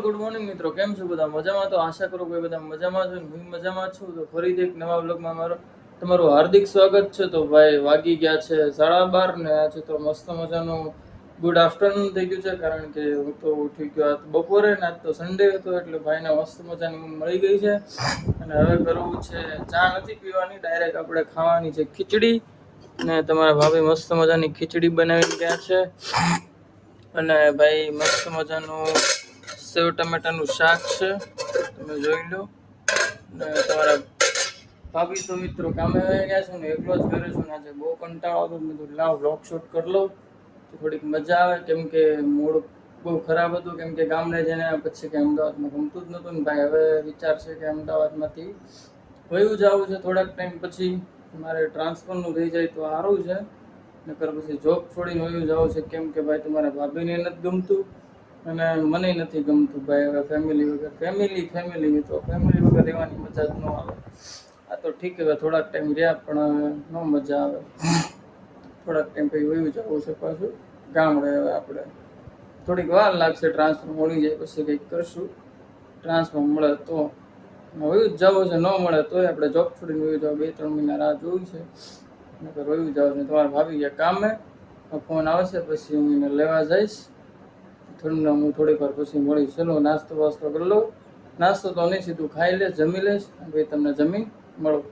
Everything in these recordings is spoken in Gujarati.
ગુડ મોર્નિંગ મિત્રો, કેમ છો બધા? મજામાં? તો આશા કરું કે બધા મજામાં છો. હું મજામાં છું. તો ફરીથી એક નવા બ્લોગમાં તમારું હાર્દિક સ્વાગત છે. તો ભાઈ વાગી ગયા છે 12:30 ને આજે તો મસ્ત મજાનું ગુડ આફ્ટરનૂન થઈ ગયું છે, કારણ કે હું તો ઉઠી ગયો આજ બપોરે ને આજ તો સન્ડે હતો એટલે ભાઈને મસ્ત મજાની ઊંઘ મળી ગઈ છે. અને હવે કરવું છે, ચા નથી પીવાની, ડાયરેક્ટ આપણે ખાવાની છે ખીચડી. ને તમારા ભાભી મસ્ત મજાની ખીચડી બનાવીને ગયા છે. અને ભાઈ મસ્ત મજાનું સેવ ટમેટાનું શાક છે, તમે જોઈ લો. ને તમારા ભાભી તો મિત્રો કામે વહી ગયા છે ને એકલો જ ઘરે છું. આજે બહુ કંટાળો હતો, મેં કીધું લાવ બ્લોગ શૂટ કરી લઉં તો થોડીક મજા આવે, કેમ કે મૂડ બહુ ખરાબ હતું. કેમ કે ગામડે જઈને પછી કે અમદાવાદમાં ગમતું જ નહોતું ને ભાઈ. હવે વિચાર છે કે અમદાવાદમાંથી વયું જવું છે થોડાક ટાઈમ પછી. મારે ટ્રાન્સફરનું થઈ જાય તો સારું છે, નકર પછી જોબ છોડીને વયું જવું છે. કેમ કે ભાઈ તમારા ભાભીને નથી ગમતું અને મને નથી ગમતું ભાઈ. હવે ફેમિલી વગર ફેમિલી તો ફેમિલી વગર રહેવાની મજા જ ન આવે. આ તો ઠીક, હવે થોડાક ટાઈમ રહ્યા પણ ન મજા આવે. થોડાક ટાઈમ પછી વયું જવું છે પાછું ગામડે. હવે આપણે થોડીક વાર લાગશે, ટ્રાન્સફર મળી જાય પછી કંઈક કરશું. ટ્રાન્સફર મળે તો વયું જ જવું છે, ન મળે તોય આપણે જોબ છોડીને વયું જવું. 2-3 મહિના રાહ જોઈ છે, નકર વયું જવું છે. તમારા ભાભી ગયા કામે, ફોન આવશે પછી હું એને લેવા જઈશ. હું થોડીક વાર પછી મળીશ. ચલો નાસ્તો વાસ્તો કરી લઉં. નાસ્તો તો નહીં, સીધું ખાઈ લઈશ, જમી લઈશ, ભાઈ તમને જમીન મળું.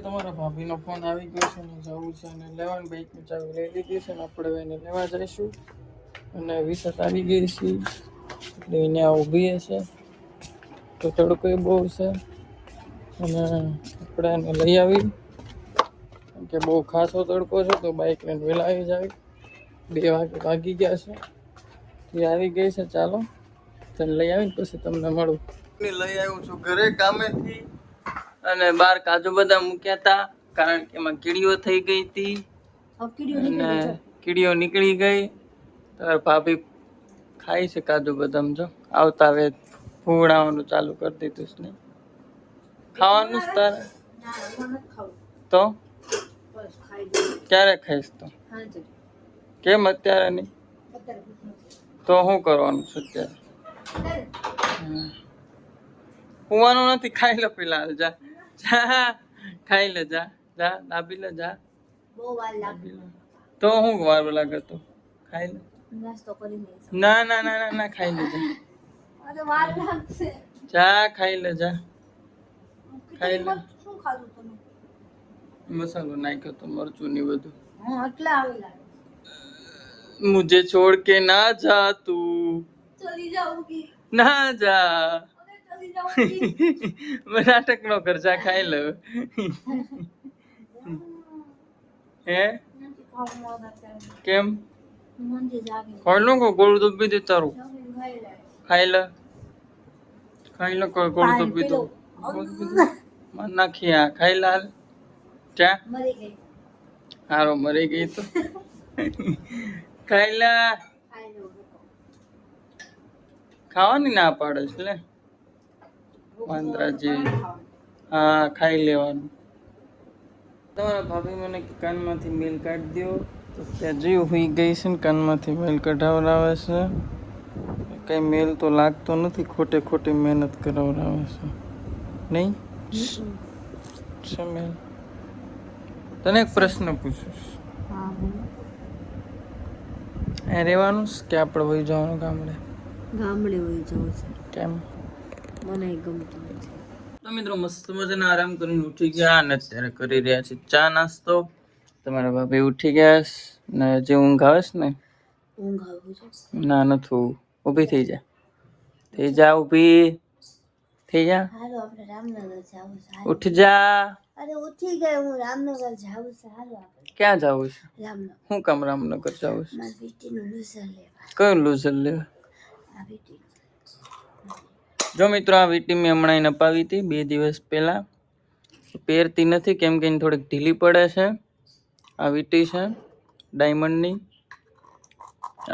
તમારા ભાભીનો ફોન આવી ગયો છે ને જવું છે અને લેવાની બાઈકની ચાવી લઈ લીધી છે ને આપણે એને લેવા જઈશું. અને વિશેષ આવી ગઈ છે એટલે એને ઊભી હશે તો તડકો બહુ છે અને આપણે એને લઈ આવી, કેમ કે બહુ ખાસો તડકો છે તો બાઈક લઈને વહેલા આવી જાય. 2 વાગી ગયા છે, એ આવી ગઈ છે. ચાલો તને લઈ આવીને પછી તમને મળું. લઈ આવ્યું છું ઘરે કામેથી, અને બહાર કાજુ બદામ મૂક્યા હતા કારણ કે એમાં કીડીઓ થઈ ગઈ હતી અને કીડીઓ નીકળી ગઈ. તો ભાભી ખાઈ છે કાજુ બદામ. જો આવતા હવે ફૂવડાવવાનું ચાલુ કરી દીધું છે. નહીં ખાવાનું જ તારે તો ક્યારે ખાઈશ? તો કેમ અત્યારે નહીં? તો શું કરવાનું છે અત્યારે? હોવાનું નથી, ખાઈ લો પેલા. જા જા ખાઈ લે, જા જા દાબી લે, જા. તો શું વાર લાગે? તો ખાઈ લે. ના ના ના ના ના, ખાઈ લે, જા જા ખાઈ લે, જા ખાઈ લે. મસાલો નાખ્યો તો, મરચું ની બધું. મુझे छोड़ के ना जा તું, ના જા. નાટક નો કર, જા ખાઈ લે. હે કેમ? ખાઈ લો, ગોળ દૂધ પી દે તારું. ખાઈ લે, ખાઈ લો, ગોળ દૂધ પી દો. નાખી આ ખાઈ લે. ચા હારો મરી ગઈ તો ખાઈ લે. ખાવાની ના પાડે છે લે વાંદરાજી. હા ખાઈ લેવાનું. તમારા ભાભી મને કાનમાંથી મેલ કાઢી દો તો ત્યાં જઈ હોઈ ગઈ છે ને કાનમાંથી મેલ કઢાવડાવે છે. કઈ મેલ તો લાગતો નથી, ખોટે ખોટી મહેનત કરાવડાવે છે. નહીં છે મેલ? તને એક પ્રશ્ન પૂછું, એ રહેવાનું કે આપણે વહી જવાનું ગામડે? ગામડે વહી જવું છે. કેમ? મને ગમતું નથી. તો મિત્રો મસ્ત મજાના આરામ કરીને ઉઠી ગયા અને અત્યારે કરી રહ્યા છે ચા નાસ્તો. તમારા ભાભી ઉઠી ગયા ને જે ઊંઘ આવે છે ને? ઊંઘ આવે છે? ના નથી, ઊભી થઈ જા. થઈ જા, ઊભી થઈ જા. હાલો આપણે રામનગર જાવું છે. ઉઠ જા. અરે ઉઠી ગઈ હું, રામનગર જાવું છે. હાલો આપણે. ક્યાં જવું છે? રામનગર. શું કામ રામનગર જવું છે? મારી વીટીનું લૂઝર લેવા. કયું લૂઝર લેવા? આ વીટી. જો મિત્રો આ વીટી મેં હમણાં એને અપાવી હતી 2 દિવસ પહેલા. પહેરતી નથી કેમ કે એને થોડીક ઢીલી પડે છે. આ વીટી છે ડાયમંડની,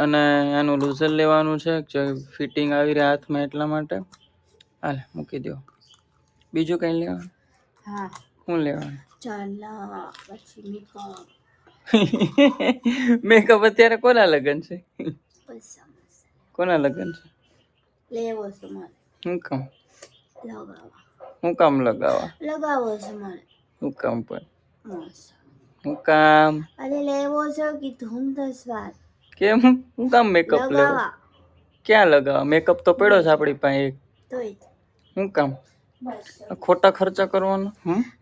અને એનું લૂઝર લેવાનું છે જે ફિટિંગ આવી રહી હાથમાં, એટલા માટે. હાલ મૂકી દો. બીજું કંઈ લેવાનું? હા. શું લેવાનું? ચાલા પછી મેકઅપ. મેકઅપ અત્યારે કોના લગન છે? પૈસા કોના લગન છે? લેવો છે મારે હું કામ લગાવવા હું કામ લગાવવા લગાવો છે મારે હું કામ પણ મસ્ત. હું કામ અરે લેવો છે કીધું 10 વાર કેમ હું કામ મેકઅપ લેવો લગાવવા ક્યાં લગાવવા મેકઅપ તો પડ્યો છે આપણી પાસે એક. તોય હું કામ બસ ખોટા ખર્ચા કરવાના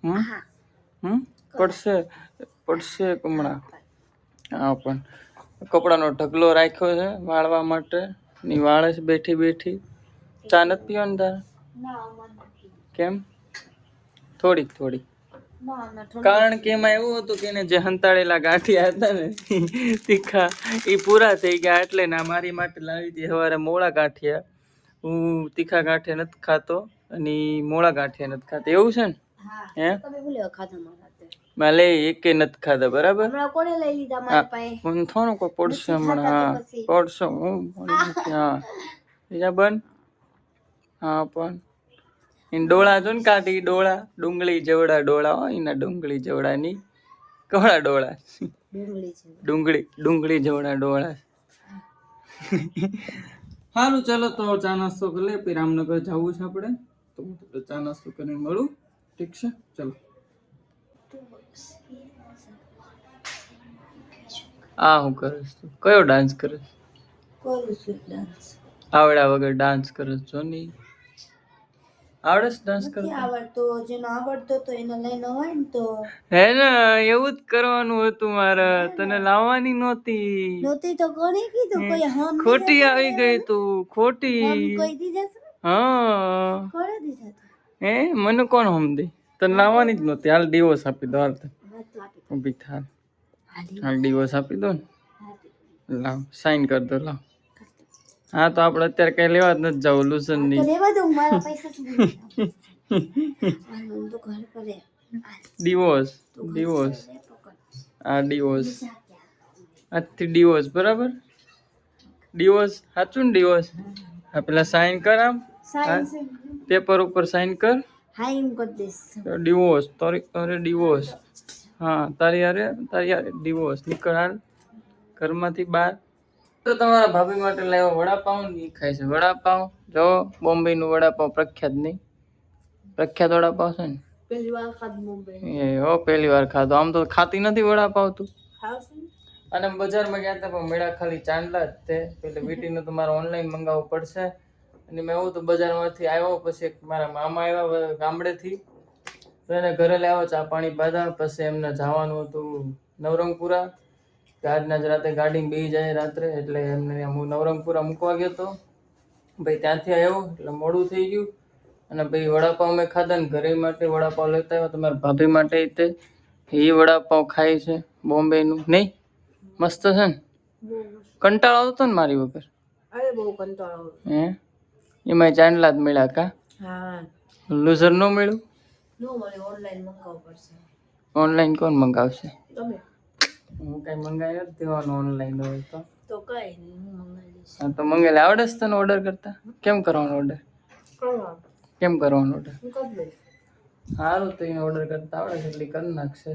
હા પડશે પડશે કમણા. હા પણ કપડાનો ઢગલો રાખ્યો છે વાળવા માટે ની વાળે છે બેઠી બેઠી. ચા નથી પીવાની તારે ના મને નથી. કેમ થોડીક થોડીક ના ના ઠંડુ. કારણ કે એમાં એવું હતું કે એને જે હંતાળેલા ગાંઠિયા હતા ને તીખા એ પૂરા થઈ ગયા એટલે ના મારી માટે લાવી હતી સવારે મોળા ગાંઠિયા. હું તીખા ગાંઠિયા નથી ખાતો અને ઈ મોળા ગાંઠિયા નથી ખાતા એવું છે ને હા હે તમે ભૂલ્યો ખાધા મારા હાથે. માલે એકે નથી ખાધા બરાબર. હમણાં કોણે લઈ લીધા મારી પાસે હું થોડું કોઈ પડશે નથી હમણાં ખાતા હા તો પછી. પડશે હું હા બીજા બન હા પણ એને ડોળા જો ને કાઢી ડોળા ડુંગળી જેવડા ડોળા હોય એના ડુંગળી જેવડાની કવડા ડોળા ડુંગળી છે ડુંગળી જેવડા ડોળા. સારું ચાલો તો ચા નાસ્તો કરી લે પછી રામનગર જવું છે આપણે તો હું તમને ચા નાસ્તો કરીને મળું ઠીક છે ચલો. આ હું કરીશ તું કયો ડાન્સ કરીશ કરું છું ડાન્સ. આવડા વગર ડાન્સ કરીશ જો નહીં આવડે છે ડાન્સ નથી કરતા આવડતો જેનો આવડતો તો એને લઈને હોય ને તો હે ને એવું જ કરવાનું હતું મારે તને લાવવાની નહોતી નહોતી તો કોણે કીધું કોઈ હમ ખોટી આવી ગઈ તું ખોટી હમ કોઈ દીધા છે હા કોણે દીધા હતા હે મને કોણ સમજે તને લાવવાની જ નહોતી હાલ ડિવોર્સ આપી દો હાલ હા તો આપી ઊભી થાલ હાલી હાલ ડિવોર્સ આપી દો ને હાલી લાવ સાઈન કરી દો લાવ. હા તો આપણે અત્યારે કઈ લેવા જ નથી જવું લુસન તો ની લેવા દઉં મારા પૈસા શું તો ઘર કરે ડિવોર્સ ડિવોર્સ આ ડિવોર્સ આજથી ડિવોર્સ બરાબર ડિવોર્સ સાચું ને ડિવોર્સ આ પેલા સાઈન કર આમ સાયન્સ પેપર ઉપર સાઈન કર હા એમ કરી દઈશ ડિવોર્સ તારી અરે ડિવોર્સ હા તારી અરે ડિવોર્સ નીકળ હાલ ઘરમાંથી બહાર. તો તમારા ભાભી માટે લાવ્યો વડાપાઉં ને ઈ ખાય છે વડાપાઉં જો બોમ્બેનું વડાપાઉં પ્રખ્યાત નહીં પ્રખ્યાત વડાપાઉં છે ને પહેલી વાર ખાધું મુંબઈ એ હો પહેલી વાર ખાધો આમ તો ખાતી નથી વડાપાઉં તું. ખાવશે અને બજારમાં ગયા હતા પણ મેળા ખાલી ચાંદલા જ તે પેલે વીટીનું તો મારે ઓનલાઈન મંગાવવું પડશે અને મેં એવું તો બજારમાંથી આવ્યો પછી એક મારા મામા આવ્યા ગામડેથી તો એને ઘરે લાવ્યો ચા પાણી પાધા પછી એમને જવાનું હતું નવરંગપુરા કે આજના જ રાતે ગાડીમાં બેસી જાય રાત્રે એટલે એમને હું નવરંગપુરા મૂકવા ગયો હતો ભાઈ ત્યાંથી આવ્યો એટલે મોડું થઈ ગયું અને ભાઈ વડાપાઉં મેં ખાધા ને ઘરે માટે વડાપાઉં લેતા આવ્યો તમારા ભાભી માટે તે એ વડાપાઉં ખાય છે બોમ્બેનું નહીં મસ્ત છે ને કંટાળો આવતો ને મારી વગર અરે બહુ કંટાળો હે એમાં ચાંદલા જ મળ્યા કા હા લૂઝર ન મળ્યું નો મને ઓનલાઈન મંગાવવું પડશે ઓનલાઈન કોણ મંગાવશે તમે હું કઈ મંગાવી નથી દેવાનું ઓનલાઈન હોય તો કઈ નહીં હું મંગાવી દઈશ હા તો મંગેલે આવડે છે તને ઓર્ડર કરતા કેમ કરવાનો ઓર્ડર કરવા કેમ કરવાનો ઓર્ડર હું કરી દઈશ સારું તો એને ઓર્ડર કરતા આવડે છે એટલે કરી નાખશે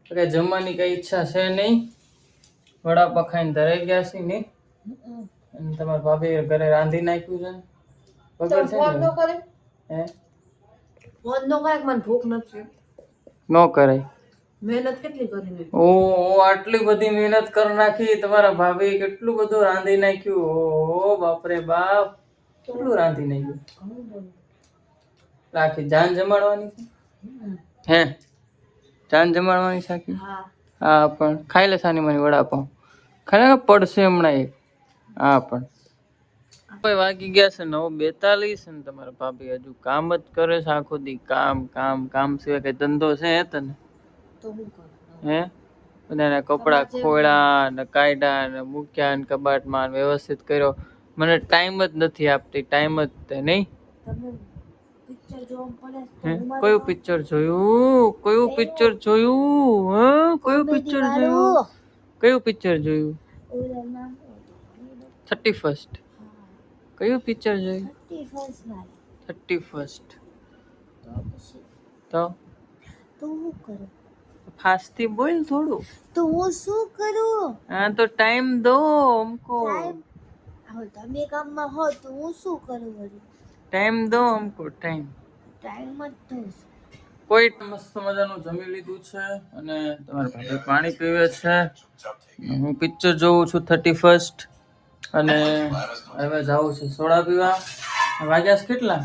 તો કઈ જમવાની કઈ ઈચ્છા છે નહીં વડાપાવ ખાઈને ધરાઈ ગયા છે નહીં અને તમારા ભાભી ઘરે રાંધી નાખ્યું છે વગર છે ફોન ને નો કરે હે ફોન નો કરે મને ભૂખ નથી ન કરાય મહેનત કેટલી કરીને ઓ આટલી બધી મહેનત કરી નાખી તમારા ભાભી કેટલું બધું રાંધી નાખ્યું ઓ બાપરે બાપ કેટલું રાંધી નાખ્યું આખી જાન જમાડવાની છે હે જાન જમાડવાની સાકી હા હા પણ ખાઈ લે સાની માની વડાપાઉં ખાઈ લે પડશે હમણાં એક હા પણ કોઈ વાગી ગયા છે 9:42 ને તમારા ભાભી હજુ કામ જ કરે છે આખો દી કામ કામ કામ સિવાય કઈ ધંધો છે તને તો હું કરું હે બધાના કપડા ખોળ્યા ને કાઢ્યા ને મૂક્યા ને કબાટમાં ને વ્યવસ્થિત કર્યો મને ટાઈમ જ નથી આપતી ટાઈમ જ તે નહીં તમે પિક્ચર જોવા પડે હે કયું પિક્ચર જોયું હે કયું પિક્ચર જોયું કયું પિક્ચર જોયું 31st કયું પિક્ચર જોયું 31st તો હું કરું ફાસ્ટથી બોલ થોડું તો હું શું કરું हाँ तो टाइम दो हमको હવે તમે કામમાં હો તો હું શું કરું વળી? टाइम दो हमको टाइम ટાઈમ જ તો છે. કોઈ મસ્ત મજાનું જમી લીધું છે અને તમારા ભાભી પાણી પીવે છે. હું પિક્ચર જોઉં છું 31st અને હવે જાઉં છું સોડા પીવા. વાગ્યા છે કેટલા?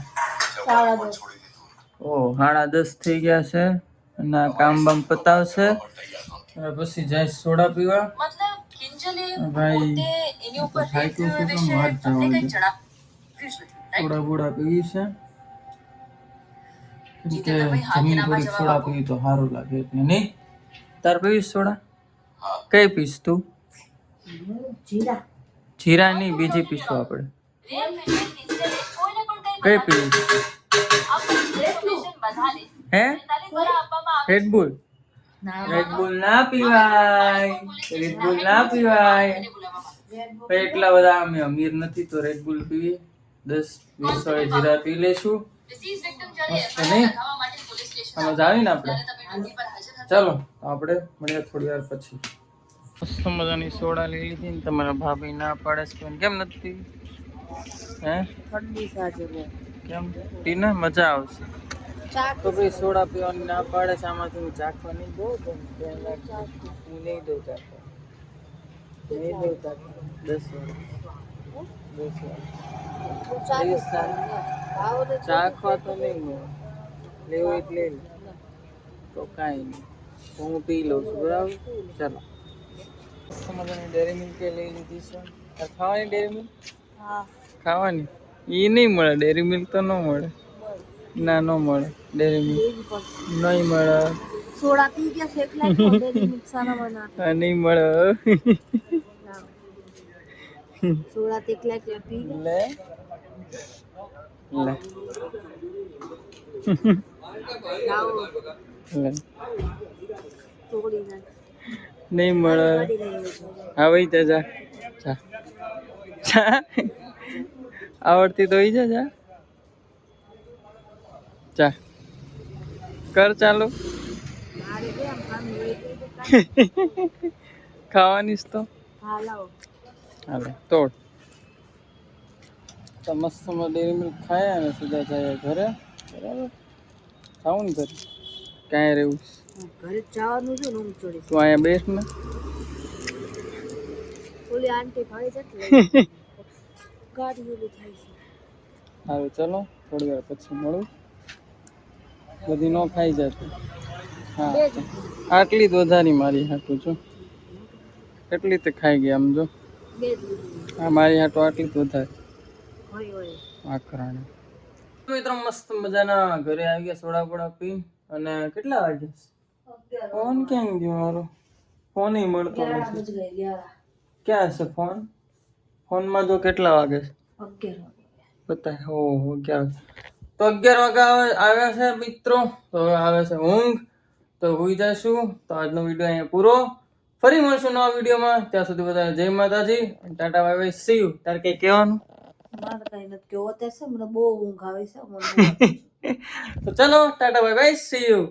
10:30. ઓહ 10:30 થઈ ગયા છે અને આ કામ બામ પતાવશે હવે પછી જાય સોડા પીવા. ભાઈ થાક્યો છું તો હાથ જવા દે. સોડા બોડા પીવી છે કેમ કે જમીન થોડીક સોડા પીવી તો સારું લાગે એટલે નહીં. તાર પીવીશ સોડા? કઈ પીશ તું? જીરા. જીરા ની બીજી પીશું આપણે. કઈ પીવી? હે રેડબુલ? રેડબુલ ના પીવાય, રેડબુલ ના પીવાય. એટલા બધા અમે અમીર નથી તો રેડબુલ પીવી. 10-20 વાળી જીરા પી લેશું. મસ્ત નહીં? આમાં જાવી ને આપણે. ચાલો આપણે મળીએ થોડી વાર પછી. મસ્ત મજાની સોડા લઈ લીધી ને તમારા ભાભી ના પાડે છે કેમ નથી? હે ઠંડી સાજે બહુ. કેમ? પીને મજા આવશે. ચા તો ભાઈ સોડા પીવાની ના પાડે છે આમાંથી હું ચાખવાની બહુ હું નહીં દઉં ચાખવા. નહીં દઉં ચાખવા 10 વાર ચાખવા તો નહીં મળે. લેવું એટલે લઈ લે. તો કાંઈ નહીં તો હું પી લઉં છું બરાબર. ચાલો મજાની ડેરી મિલ્ક લઈ લીધી છે. ખાવાની ડેરી મિલ્ક? હા. ખાવાની એ નહીં મળે. ડેરી મિલ્ક તો ન મળે. ના ન મળે ડેરી મિલ્ક નહીં મળે. સોડા પી ગયા છે એકલા ડેરી મિલ્ક સાના બના. હા નહીં મળે. સોડા તો એકલા પી ગયા. લે લે લાવો લે તોડી નાખ. નહીં મળે. હા ભાઈ જા જા જા જા. આવડતી તો હોય જા જા કર ચાલો. મારે કેમ કામ હોય ખાવાની જ તો. હા લાવો. હાલે તોડ. તો મસ્ત ડેરી મિલ્ક ખાયા અને સીધા જાય ઘરે બરાબર. ખાવું ને ઘરે ક્યાંય રહેવું છે? ઘરે જવાનું છે ને ઊંઘ ચડી. તું અહીંયા બેસ ને. ઓલી આંટી ભાઈ છે એટલે ગાડી ઓલી થાય છે. સારું ચલો થોડી વાર પછી મળું. બધી ન ખાઈ જતી. હા આટલી જ વધારી મારી હાટું જો. કેટલી તે ખાઈ ગયા આમ જો. હા મારી હાટું આટલી જ વધારે. આખરાણી મિત્રો મસ્ત મજાના ઘરે આવી ગયા સોડા બોડા પી અને કેટલા વાગ્યા? ફોન ક્યાં ગયો મારો? ફોન મળતો નથી. ક્યાં છે ફોન? ફોનમાં જો કેટલા વાગે છે? બતાય. હો 11. તો 11 વાગે આવ્યા છે મિત્રો. તો હવે આવે છે ઊંઘ તો હોઈ જઈશું. તો આજનો વિડીયો અહીંયા પૂરો. ફરી મળશું નવા વિડીયોમાં. ત્યાં સુધી બધા જય માતાજી Tata bye bye see you. તારે કઈ કહેવાનું? મારે કઈ નથી કેવું અત્યારે છે મને બહુ ઊંઘ આવે છે. તો ચલો Tata bye bye see you.